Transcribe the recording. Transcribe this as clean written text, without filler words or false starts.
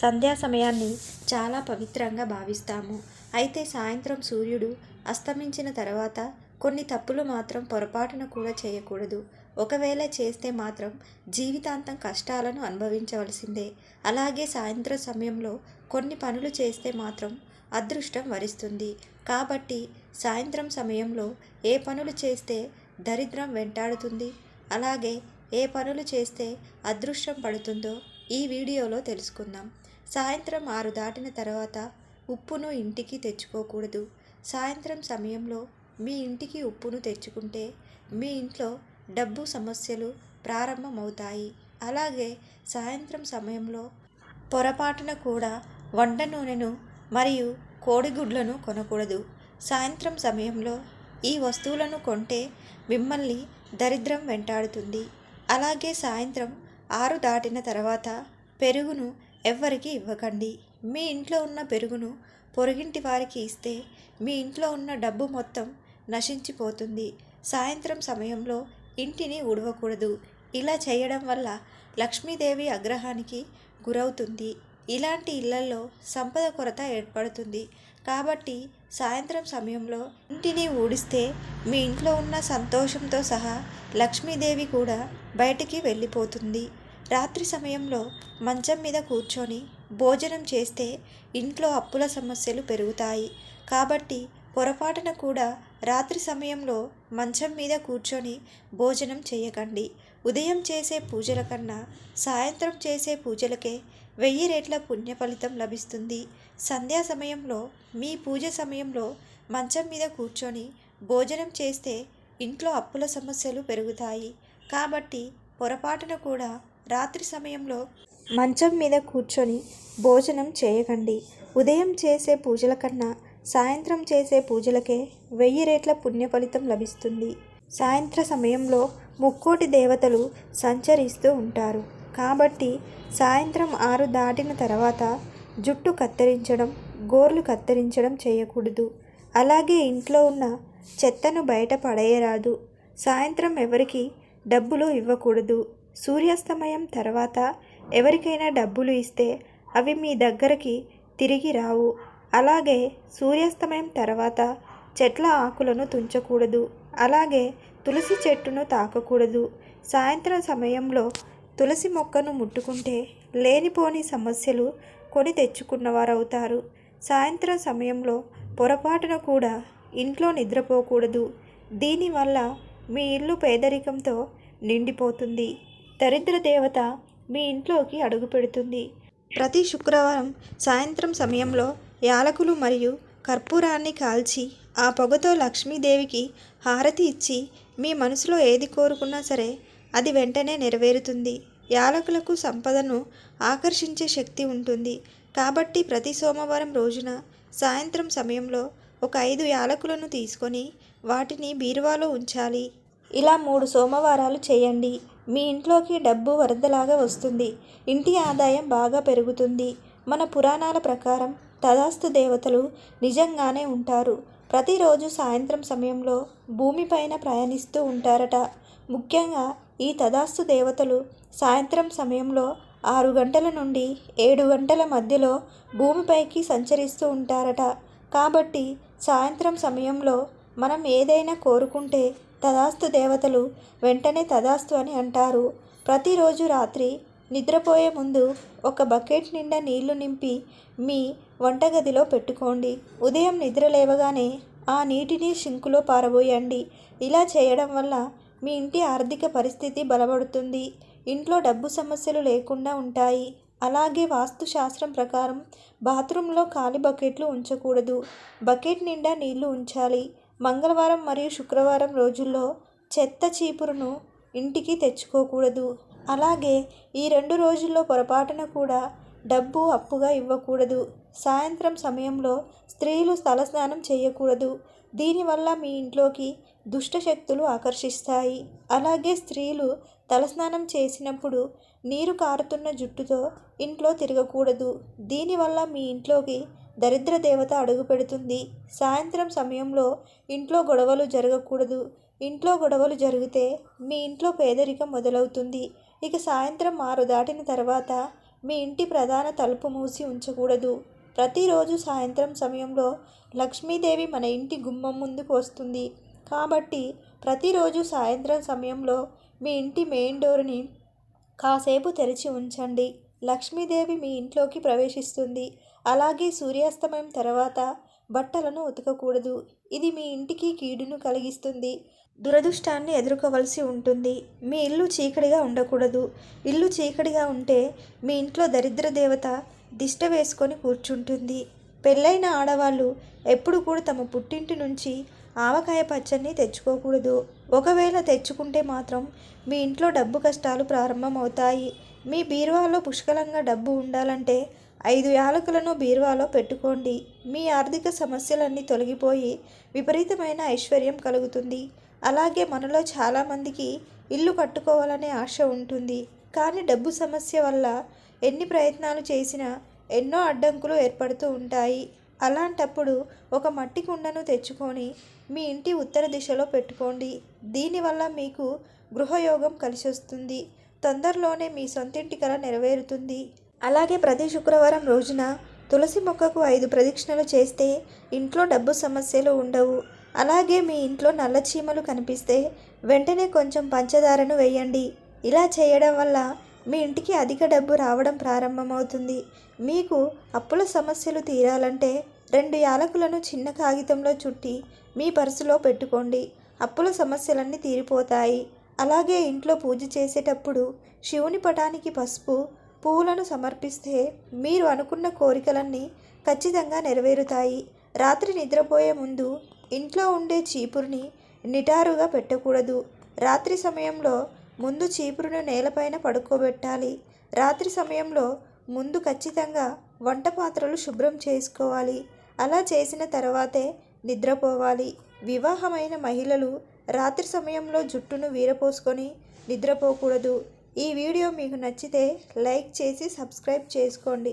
సంధ్యా సమయాన్ని చాలా పవిత్రంగా భావిస్తాము. అయితే సాయంత్రం సూర్యుడు అస్తమించిన తర్వాత కొన్ని తప్పులు మాత్రం పొరపాటున కూడా చేయకూడదు. ఒకవేళ చేస్తే మాత్రం జీవితాంతం కష్టాలను అనుభవించవలసిందే. అలాగే సాయంత్రం సమయంలో కొన్ని పనులు చేస్తే మాత్రం అదృష్టం వరిస్తుంది. కాబట్టి సాయంత్రం సమయంలో ఏ పనులు చేస్తే దరిద్రం వెంటాడుతుంది, అలాగే ఏ పనులు చేస్తే అదృష్టం పడుతుందో ఈ వీడియోలో తెలుసుకుందాం. సాయంత్రం 6 దాటిన తర్వాత ఉప్పును ఇంటికి తెచ్చుకోకూడదు. సాయంత్రం సమయంలో మీ ఇంటికి ఉప్పును తెచ్చుకుంటే మీ ఇంట్లో డబ్బు సమస్యలు ప్రారంభమవుతాయి. అలాగే సాయంత్రం సమయంలో పొరపాటున కూడా వంట నూనెను మరియు కోడిగుడ్లను కొనకూడదు. సాయంత్రం సమయంలో ఈ వస్తువులను కొంటే మిమ్మల్ని దరిద్రం వెంటాడుతుంది. అలాగే సాయంత్రం 6 దాటిన తర్వాత పెరుగును ఎవ్వరికి ఇవ్వకండి. మీ ఇంట్లో ఉన్న పెరుగును పొరుగింటి వారికి ఇస్తే మీ ఇంట్లో ఉన్న డబ్బు మొత్తం నశించిపోతుంది. సాయంత్రం సమయంలో ఇంటిని ఉడవకూడదు. ఇలా చేయడం వల్ల లక్ష్మీదేవి ఆగ్రహానికి గురవుతుంది. ఇలాంటి ఇళ్లలో సంపద కొరత ఏర్పడుతుంది. కాబట్టి సాయంత్రం సమయంలో ఇంటిని ఊడిస్తే మీ ఇంట్లో ఉన్న సంతోషంతో సహా లక్ష్మీదేవి కూడా బయటికి వెళ్ళిపోతుంది. రాత్రి సమయంలో మంచం మీద కూర్చొని భోజనం చేస్తే ఇంట్లో అప్పుల సమస్యలు పెరుగుతాయి. కాబట్టి పొరపాటున కూడా రాత్రి సమయంలో మంచం మీద కూర్చొని భోజనం చేయకండి. ఉదయం చేసే పూజల కన్నా సాయంత్రం చేసే పూజలకే 1000 రెట్ల పుణ్య ఫలితం లభిస్తుంది. సంధ్యా సమయంలో మీ పూజ సమయంలో మంచం మీద కూర్చొని భోజనం చేస్తే ఇంట్లో అప్పుల సమస్యలు పెరుగుతాయి. కాబట్టి పొరపాటున కూడా రాత్రి సమయంలో మంచం మీద కూర్చొని భోజనం చేయకండి. ఉదయం చేసే పూజల కన్నా సాయంత్రం చేసే పూజలకే 1000 రెట్ల పుణ్య ఫలితం లభిస్తుంది. సాయంత్ర సమయంలో ముక్కోటి దేవతలు సంచరిస్తూ ఉంటారు. కాబట్టి సాయంత్రం 6 దాటిన తర్వాత జుట్టు కత్తిరించడం, గోర్లు కత్తిరించడం చేయకూడదు. అలాగే ఇంట్లో ఉన్న చెత్తను బయట పడేయరాదు. సాయంత్రం ఎవరికి డబ్బులు ఇవ్వకూడదు. సూర్యాస్తమయం తర్వాత ఎవరికైనా డబ్బులు ఇస్తే అవి మీ దగ్గరికి తిరిగి రావు. అలాగే సూర్యాస్తమయం తర్వాత చెట్ల ఆకులను తుంచకూడదు. అలాగే తులసి చెట్టును తాకకూడదు. సాయంత్రం సమయంలో తులసి మొక్కను ముట్టుకుంటే లేనిపోని సమస్యలు కొని తెచ్చుకున్నవారవుతారు. సాయంత్రం సమయంలో పొరపాటున కూడా ఇంట్లో నిద్రపోకూడదు. దీనివల్ల మీ ఇల్లు పేదరికంతో నిండిపోతుంది. దరిద్ర దేవత మీ ఇంట్లోకి అడుగు పెడుతుంది. ప్రతి శుక్రవారం సాయంత్రం సమయంలో యాలకులు మరియు కర్పూరాన్ని కాల్చి ఆ పొగతో లక్ష్మీదేవికి హారతి ఇచ్చి మీ మనసులో ఏది కోరుకున్నా సరే అది వెంటనే నెరవేరుతుంది. యాలకులకు సంపదను ఆకర్షించే శక్తి ఉంటుంది. కాబట్టి ప్రతి సోమవారం రోజున సాయంత్రం సమయంలో ఒక 5 యాలకులను తీసుకొని వాటిని బీరువాలో ఉంచాలి. ఇలా 3 సోమవారాలు చేయండి. మీ ఇంట్లోకి డబ్బు వరదలాగా వస్తుంది. ఇంటి ఆదాయం బాగా పెరుగుతుంది. మన పురాణాల ప్రకారం తదాస్తు దేవతలు నిజంగానే ఉంటారు. ప్రతిరోజు సాయంత్రం సమయంలో భూమిపైన ప్రయాణిస్తూ ఉంటారట. ముఖ్యంగా ఈ తదాస్తు దేవతలు సాయంత్రం సమయంలో 6 గంటల నుండి 7 గంటల మధ్యలో భూమిపైకి సంచరిస్తూ ఉంటారట. కాబట్టి సాయంత్రం సమయంలో మనం ఏదైనా కోరుకుంటే తదాస్తు దేవతలు వెంటనే తదాస్తు అని అంటారు. ప్రతిరోజు రాత్రి నిద్రపోయే ముందు ఒక బకెట్ నిండా నీళ్లు నింపి మీ వంటగదిలో పెట్టుకోండి. ఉదయం నిద్ర లేవగానే ఆ నీటిని సింకులో పారబోయండి. ఇలా చేయడం వల్ల మీ ఇంటి ఆర్థిక పరిస్థితి బలపడుతుంది. ఇంట్లో డబ్బు సమస్యలు లేకుండా ఉంటాయి. అలాగే వాస్తు శాస్త్రం ప్రకారం బాత్రూంలో ఖాళీ బకెట్లు ఉంచకూడదు. బకెట్ నిండా నీళ్లు ఉంచాలి. మంగళవారం మరియు శుక్రవారం రోజుల్లో చెత్త చీపురును ఇంటికి తెచ్చుకోకూడదు. అలాగే ఈ 2 రోజుల్లో పొరపాటున కూడా డబ్బు అప్పుగా ఇవ్వకూడదు. సాయంత్రం సమయంలో స్త్రీలు తలస్నానం చేయకూడదు. దీనివల్ల మీ ఇంట్లోకి దుష్టశక్తులు ఆకర్షిస్తాయి. అలాగే స్త్రీలు తలస్నానం చేసినప్పుడు నీరు కారుతున్న జుట్టుతో ఇంట్లో తిరగకూడదు. దీనివల్ల మీ ఇంట్లోకి దరిద్ర దేవత అడుగు పెడుతుంది. సాయంత్రం సమయంలో ఇంట్లో గొడవలు జరగకూడదు. ఇంట్లో గొడవలు జరిగితే మీ ఇంట్లో పేదరికం మొదలవుతుంది. ఇక సాయంత్రం 6 దాటిన తర్వాత మీ ఇంటి ప్రధాన తలుపు మూసి ఉంచకూడదు. ప్రతిరోజు సాయంత్రం సమయంలో లక్ష్మీదేవి మన ఇంటి గుమ్మం ముందుకు వస్తుంది. కాబట్టి ప్రతిరోజు సాయంత్రం సమయంలో మీ ఇంటి మెయిన్ డోర్ని కాసేపు తెరిచి ఉంచండి. లక్ష్మీదేవి మీ ఇంట్లోకి ప్రవేశిస్తుంది. అలాగే సూర్యాస్తమయం తర్వాత బట్టలను ఉతకకూడదు. ఇది మీ ఇంటికి కీడును కలిగిస్తుంది, దురదృష్టాన్ని ఎదుర్కోవలసి ఉంటుంది. మీ ఇల్లు చీకటిగా ఉండకూడదు. ఇల్లు చీకటిగా ఉంటే మీ ఇంట్లో దరిద్ర దేవత దిష్ట వేసుకొని కూర్చుంటుంది. పెళ్ళైన ఆడవాళ్ళు ఎప్పుడు కూడా తమ పుట్టింటి నుంచి ఆవకాయ పచ్చడిని తెచ్చుకోకూడదు. ఒకవేళ తెచ్చుకుంటే మాత్రం మీ ఇంట్లో డబ్బు కష్టాలు ప్రారంభమవుతాయి. మీ బీరువాలో పుష్కలంగా డబ్బు ఉండాలంటే 5 యాలకులను బీరువాలో పెట్టుకోండి. మీ ఆర్థిక సమస్యలన్నీ తొలగిపోయి విపరీతమైన ఐశ్వర్యం కలుగుతుంది. అలాగే మనలో చాలామందికి ఇల్లు కట్టుకోవాలనే ఆశ ఉంటుంది. కానీ డబ్బు సమస్య వల్ల ఎన్ని ప్రయత్నాలు చేసినా ఎన్నో అడ్డంకులు ఏర్పడుతూ ఉంటాయి. అలాంటప్పుడు ఒక మట్టి కుండను తెచ్చుకొని మీ ఇంటి ఉత్తర దిశలో పెట్టుకోండి. దీనివల్ల మీకు గృహయోగం కలిసి వస్తుంది. తొందరలోనే మీ సొంతింటి కల నెరవేరుతుంది. అలాగే ప్రతి శుక్రవారం రోజున తులసి మొక్కకు 5 ప్రదక్షిణలు చేస్తే ఇంట్లో డబ్బు సమస్యలు ఉండవు. అలాగే మీ ఇంట్లో నల్ల చీమలు కనిపిస్తే వెంటనే కొంచెం పంచదారను వేయండి. ఇలా చేయడం వల్ల మీ ఇంటికి అధిక డబ్బు రావడం ప్రారంభమవుతుంది. మీకు అప్పుల సమస్యలు తీరాలంటే 2 యాలకులను చిన్న కాగితంలో చుట్టి మీ పర్సులో పెట్టుకోండి. అప్పుల సమస్యలన్నీ తీరిపోతాయి. అలాగే ఇంట్లో పూజ చేసేటప్పుడు శివుని పటానికి పసుపు పువ్వులను సమర్పిస్తే మీరు అనుకున్న కోరికలన్నీ ఖచ్చితంగా నెరవేరుతాయి. రాత్రి నిద్రపోయే ముందు ఇంట్లో ఉండే చీపురుని నిటారుగా పెట్టకూడదు. రాత్రి సమయంలో ముందు చీపురును నేలపైన పడుకోబెట్టాలి. రాత్రి సమయంలో ముందు ఖచ్చితంగా వంట పాత్రలు శుభ్రం చేసుకోవాలి. అలా చేసిన తర్వాతే నిద్రపోవాలి. వివాహమైన మహిళలు రాత్రి సమయంలో జుట్టును వీరపోసుకొని నిద్రపోకూడదు. ఈ వీడియో మీకు నచ్చితే లైక్ చేసి సబ్స్క్రైబ్ చేసుకోండి.